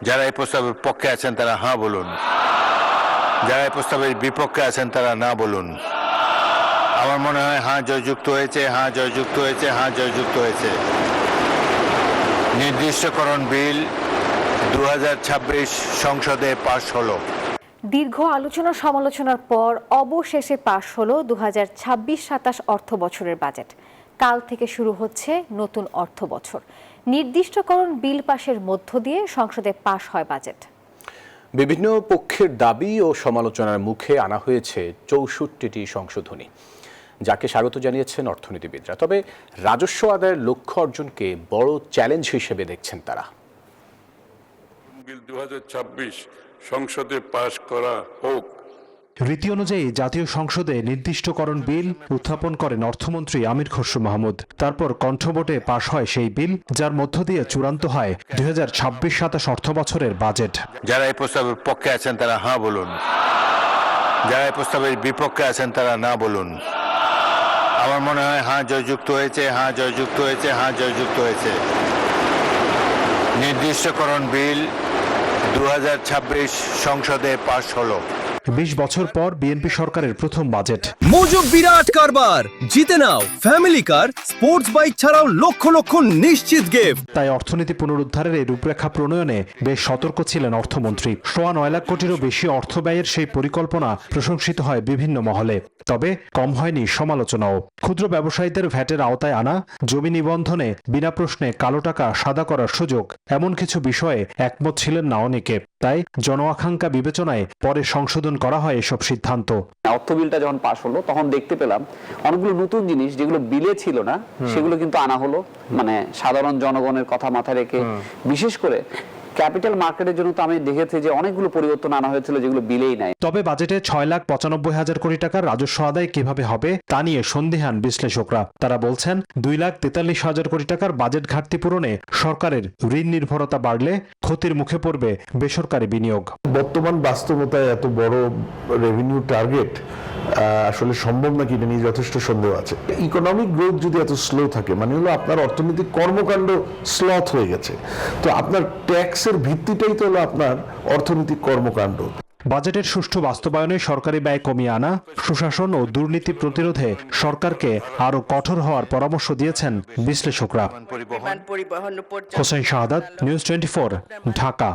যারা এই প্রস্তাবের পক্ষে আছেন তারা হ্যাঁ বলুন, যারা এই প্রস্তাবের বিপক্ষে আছেন তারা না বলুন। আমার মনে হয় হ্যাঁ জয়যুক্ত হয়েছে, হ্যাঁ জয়যুক্ত হয়েছে, হ্যাঁ জয়যুক্ত হয়েছে। নির্দিষ্টকরণ বিল 2026 সংসদে পাশ হলো। দীর্ঘ আলোচনা সমালোচনার পর অবশেষে পাশ হলো 2026-27 অর্থ বছরের বাজেট। কাল থেকে শুরু হচ্ছে নতুন অর্থ বছর। নির্দিষ্টকরণ বিল পাশের মধ্য দিয়ে সংসদে পাশ হয় বাজেট। বিভিন্ন পক্ষের দাবি ও সমালোচনার মুখে আনা হয়েছে 64টি সংশোধনী, যাকে স্বাগত জানিয়েছেন অর্থনীতিবিদরা। তবে রাজস্ব আদায়ের লক্ষ্য অর্জনকে বড় চ্যালেঞ্জ হিসেবে দেখছেন তারা। বিল 2026 সংসদে পাশ করা হোক। রীতি অনুযায়ী জাতীয় সংসদে নির্দিষ্টকরণ বিল উত্থাপন করেন অর্থমন্ত্রী আমির খসরু মাহমুদ। তারপর কণ্ঠভোটে পাশ হয় সেই বিল, যার মধ্য দিয়ে চূড়ান্ত হয় 2026-27 অর্থ বছরের বাজেট। যারা এই প্রস্তাবের পক্ষে আছেন তারা হ্যাঁ বলুন, যারা এই প্রস্তাবের বিপক্ষে আছেন তারা না বলুন। আমার মনে হয় হ্যাঁ জয়যুক্ত হয়েছে, হ্যাঁ জয়যুক্ত হয়েছে, হ্যাঁ জয়যুক্ত হয়েছে। নির্দিষ্টকরণ বিল 2026 সংসদে পাশ হলো। 20 বছর পর বিএনপি সরকারের প্রথম বাজেট। মজুক বিরাট কারবার, জিতে নাও ফ্যামিলি কার, স্পোর্টস বাইক ছাড়াও লক্ষ লক্ষ নিশ্চিত গিফট। তাই অর্থনীতি পুনরুদ্ধারের এই রূপরেখা প্রণয়নে বেশ সতর্ক ছিলেন অর্থমন্ত্রী। 9.25 লাখ কোটিরও বেশি অর্থ ব্যয়ের সেই পরিকল্পনা প্রশংসিত হয় বিভিন্ন মহলে। তবে কম হয়নি সমালোচনাও। ক্ষুদ্র ব্যবসায়ীদের ভ্যাটের আওতায় আনা, জমি নিবন্ধনে বিনা প্রশ্নে কালো টাকা সাদা করার সুযোগ, এমন কিছু বিষয়ে একমত ছিলেন না অনেকে। তাই জন আকাঙ্ক্ষা বিবেচনায় পরে সংশোধন করা হয় এসব সিদ্ধান্ত। অর্থ বিলটা যখন পাশ হলো তখন দেখতে পেলাম অনেকগুলো নতুন জিনিস যেগুলো বিলে ছিল না সেগুলো কিন্তু আনা হলো, মানে সাধারণ জনগণের কথা মাথায় রেখে। বিশেষ করে ক্যাপিটাল মার্কেটের জন্য তো আমি দেখেছি যে অনেকগুলো পরিবর্তন আনা হয়েছিল যেগুলো বিলেই নাই। তবে বাজেটে 6,95,000 কোটি টাকার রাজস্ব আদায় কিভাবে হবে তা নিয়ে সন্দিহান বিশ্লেষকরা। তারা বলছেন 2,43,000 কোটি টাকার বাজেট ঘাটতি পূরণে সরকারের ঋণ নির্ভরতা বাড়লে ক্ষতির মুখে পড়বে বেসরকারি বিনিয়োগ। বর্তমান বাস্তবতায় এত বড় রেভিনিউ টার্গেট আসলে সম্ভব নাকি এটা নিয়ে যথেষ্ট সন্দেহ আছে। ইকোনমিক গ্রোথ যদি এত স্লো থাকে, মানে হলো আপনার অর্থনৈতিক কর্মকাণ্ড স্লথ হয়ে গেছে, তো আপনার ট্যাক্সের ভিত্তিটাই তো হলো আপনার অর্থনৈতিক কর্মকাণ্ড। বাজেটের সুষ্ঠু বাস্তবায়নে সরকারি ব্যয় কমিয়ে আনা, সুশাসন ও দুর্নীতি প্রতিরোধে সরকারকে আরও কঠোর হওয়ার পরামর্শ দিয়েছেন বিশ্লেষকরা। হোসেন শাহাদাত, নিউজ 24, ঢাকা।